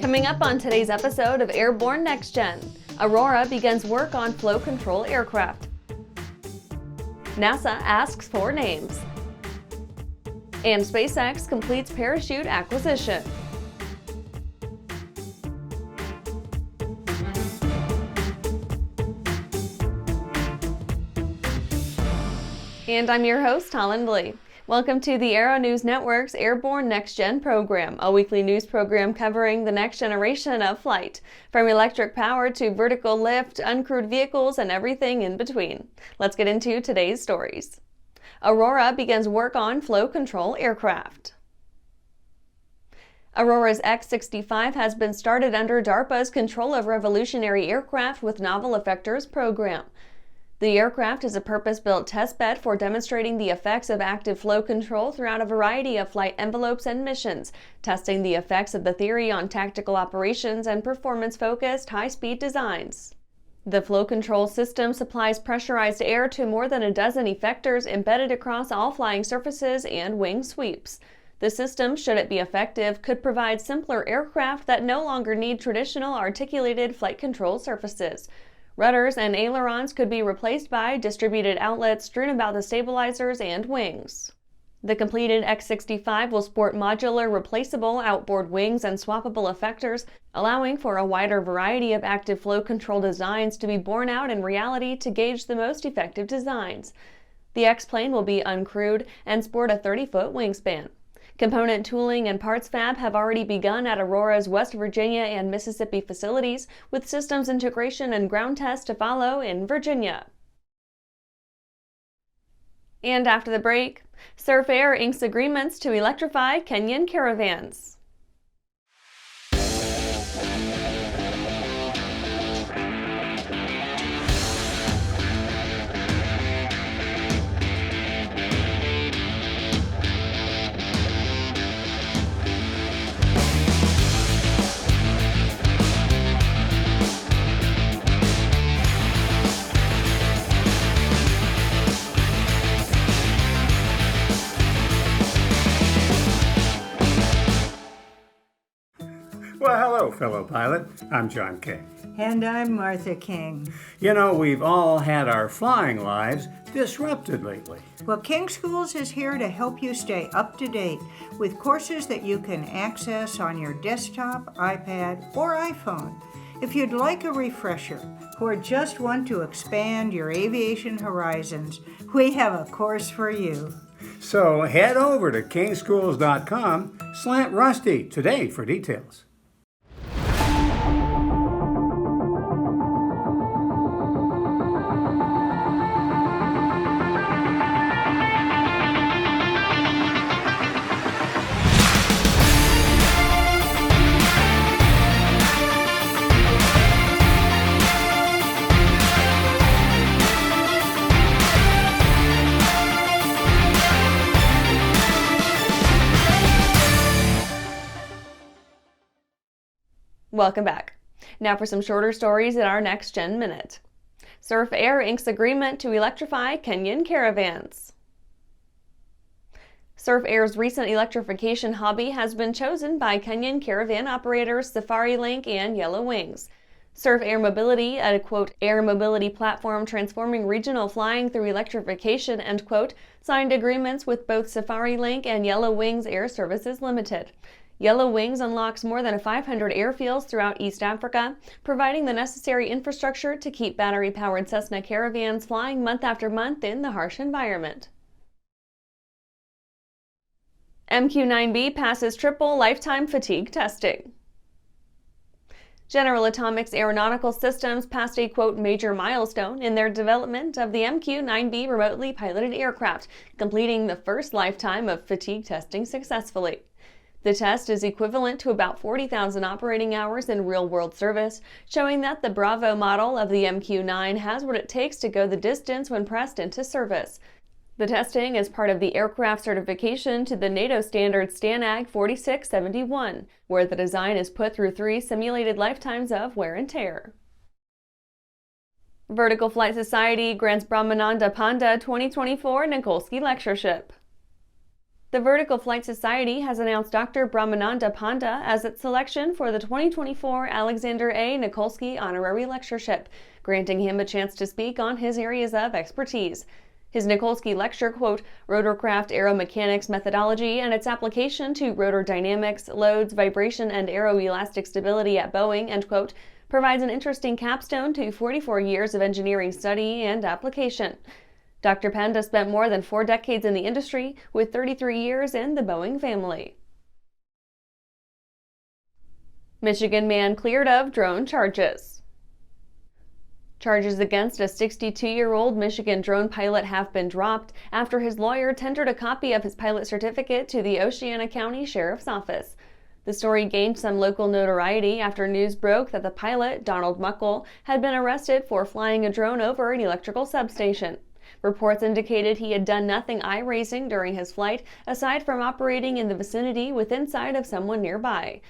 Coming up on today's episode of Airborne-NextGen, Aurora begins work on flow control aircraft. NASA asks for names. And SpaceX completes parachute acquisition. And I'm your host, Holland Lee. Welcome to the Aero-News Network's Airborne-NextGen program, a weekly news program covering the next generation of flight, from electric power to vertical lift, uncrewed vehicles, and everything in between. Let's get into today's stories. Aurora begins work on flow control aircraft. Aurora's X-65 has been started under DARPA's Control of Revolutionary Aircraft with Novel Effectors program. The aircraft is a purpose-built testbed for demonstrating the effects of active flow control throughout a variety of flight envelopes and missions, testing the effects of the theory on tactical operations and performance-focused, high-speed designs. The flow control system supplies pressurized air to more than a dozen effectors embedded across all flying surfaces and wing sweeps. The system, should it be effective, could provide simpler aircraft that no longer need traditional articulated flight control surfaces. Rudders and ailerons could be replaced by distributed outlets strewn about the stabilizers and wings. The completed X-65 will sport modular, replaceable outboard wings and swappable effectors, allowing for a wider variety of active flow control designs to be borne out in reality to gauge the most effective designs. The X-plane will be uncrewed and sport a 30-foot wingspan. Component tooling and parts fab have already begun at Aurora's West Virginia and Mississippi facilities, with systems integration and ground tests to follow in Virginia. And after the break, Surf Air inks agreements to electrify Kenyan caravans. Well, hello, fellow pilot. I'm John King. And I'm Martha King. You know, we've all had our flying lives disrupted lately. Well, King Schools is here to help you stay up to date with courses that you can access on your desktop, iPad, or iPhone. If you'd like a refresher or just want to expand your aviation horizons, we have a course for you. So head over to kingschools.com/rusty today for details. Welcome back. Now for some shorter stories in our Next Gen Minute. Surf Air inks agreement to electrify Kenyan caravans. Surf Air's recent electrification hobby has been chosen by Kenyan caravan operators Safari Link and Yellow Wings. Surf Air Mobility, a quote, air mobility platform transforming regional flying through electrification, end quote, signed agreements with both Safari Link and Yellow Wings Air Services Limited. Yellow Wings unlocks more than 500 airfields throughout East Africa, providing the necessary infrastructure to keep battery-powered Cessna caravans flying month after month in the harsh environment. MQ-9B passes triple lifetime fatigue testing. General Atomics Aeronautical Systems passed a, quote, major milestone in their development of the MQ-9B remotely piloted aircraft, completing the first lifetime of fatigue testing successfully. The test is equivalent to about 40,000 operating hours in real-world service, showing that the Bravo model of the MQ-9 has what it takes to go the distance when pressed into service. The testing is part of the aircraft certification to the NATO standard STANAG 4671, where the design is put through 3 simulated lifetimes of wear and tear. Vertical Flight Society grants Brahmananda Panda 2024 Nikolsky Lectureship. The Vertical Flight Society has announced Dr. Brahmananda Panda as its selection for the 2024 Alexander A. Nikolsky Honorary Lectureship, granting him a chance to speak on his areas of expertise. His Nikolsky lecture, quote, rotorcraft aeromechanics methodology and its application to rotor dynamics, loads, vibration, and aeroelastic stability at Boeing, end quote, provides an interesting capstone to 44 years of engineering study and application. Dr. Panda spent more than 4 decades in the industry, with 33 years in the Boeing family. Michigan man cleared of drone charges. Charges against a 62-year-old Michigan drone pilot have been dropped after his lawyer tendered a copy of his pilot certificate to the Oceana County Sheriff's Office. The story gained some local notoriety after news broke that the pilot, Donald Muckle, had been arrested for flying a drone over an electrical substation. Reports indicated he had done nothing eye-raising during his flight, aside from operating in the vicinity within sight of someone nearby.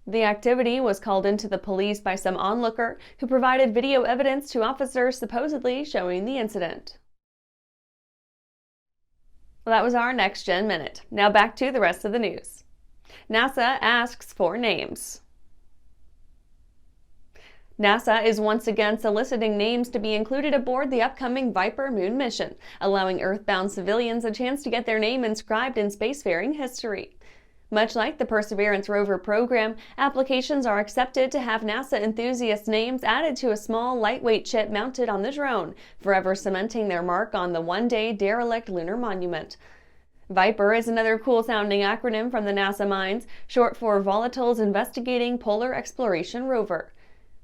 The activity was called into the police by some onlooker who provided video evidence to officers supposedly showing the incident. Well, that was our Next Gen Minute. Now back to the rest of the news. NASA asks for names. NASA is once again soliciting names to be included aboard the upcoming Viper moon mission, allowing Earthbound civilians a chance to get their name inscribed in spacefaring history. Much like the Perseverance Rover program, applications are accepted to have NASA enthusiasts' names added to a small, lightweight chip mounted on the drone, forever cementing their mark on the one-day derelict lunar monument. Viper is another cool-sounding acronym from the NASA minds, short for Volatiles Investigating Polar Exploration Rover.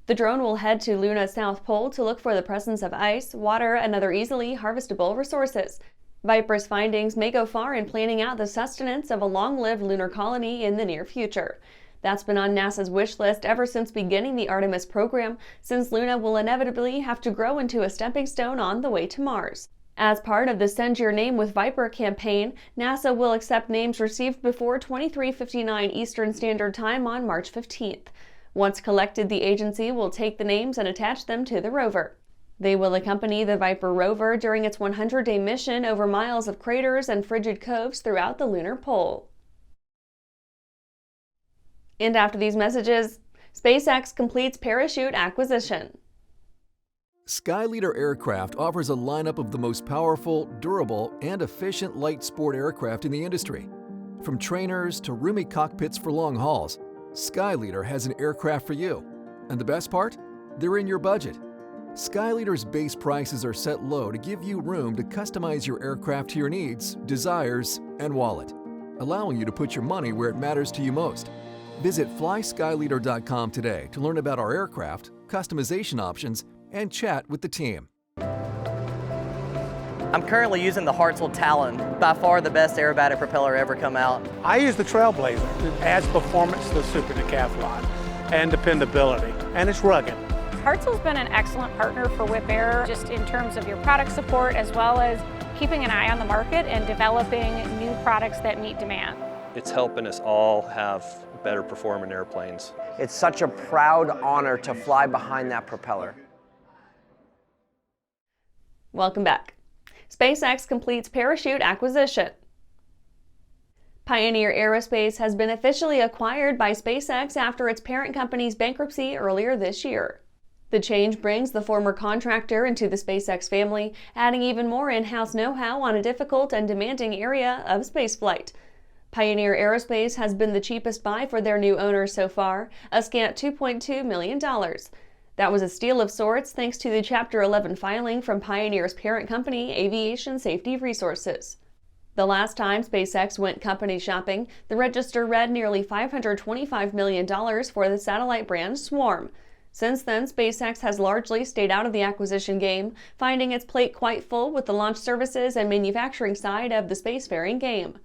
The drone will head to Luna's South Pole to look for the presence of ice, water, and other easily harvestable resources. Viper's findings may go far in planning out the sustenance of a long-lived lunar colony in the near future. That's been on NASA's wish list ever since beginning the Artemis program, since Luna will inevitably have to grow into a stepping stone on the way to Mars. As part of the Send Your Name with Viper campaign, NASA will accept names received before 23:59 Eastern Standard Time on March 15th. Once collected, the agency will take the names and attach them to the rover. They will accompany the Viper rover during its 100-day mission over miles of craters and frigid coves throughout the lunar pole. And after these messages, SpaceX completes parachute acquisition. Skyleader Aircraft offers a lineup of the most powerful, durable, and efficient light sport aircraft in the industry. From trainers to roomy cockpits for long hauls, Skyleader has an aircraft for you. And the best part? They're in your budget. Skyleader's base prices are set low to give you room to customize your aircraft to your needs, desires, and wallet, allowing you to put your money where it matters to you most. Visit flyskyleader.com today to learn about our aircraft, customization options, and chat with the team. I'm currently using the Hartzell Talon, by far the best aerobatic propeller ever come out. I use the Trailblazer. It adds performance to the Super Decathlon and dependability, and it's rugged. Hartzell's been an excellent partner for Whip Air, just in terms of your product support as well as keeping an eye on the market and developing new products that meet demand. It's helping us all have better performing airplanes. It's such a proud honor to fly behind that propeller. Welcome back. SpaceX completes parachute acquisition. Pioneer Aerospace has been officially acquired by SpaceX after its parent company's bankruptcy earlier this year. The change brings the former contractor into the SpaceX family, adding even more in-house know-how on a difficult and demanding area of spaceflight. Pioneer Aerospace has been the cheapest buy for their new owners so far, a scant $2.2 million. That was a steal of sorts thanks to the Chapter 11 filing from Pioneer's parent company, Aviation Safety Resources. The last time SpaceX went company shopping, the register read nearly $525 million for the satellite brand Swarm. Since then, SpaceX has largely stayed out of the acquisition game, finding its plate quite full with the launch services and manufacturing side of the spacefaring game.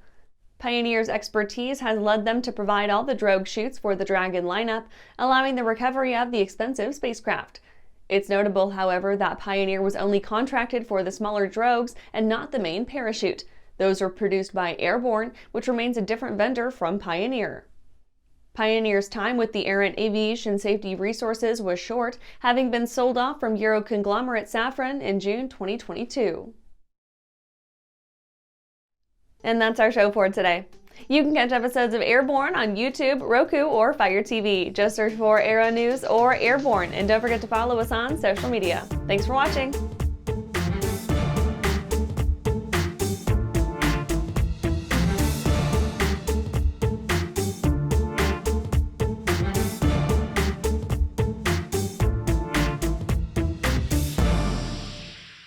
Pioneer's expertise has led them to provide all the drogue chutes for the Dragon lineup, allowing the recovery of the expensive spacecraft. It's notable, however, that Pioneer was only contracted for the smaller drogues and not the main parachute. Those were produced by Airborne, which remains a different vendor from Pioneer. Pioneer's time with the errant Aviation Safety Resources was short, having been sold off from Euro conglomerate Safran in June 2022. And that's our show for today. You can catch episodes of Airborne on YouTube, Roku, or Fire TV. Just search for Aero-News or Airborne, and don't forget to follow us on social media. Thanks for watching.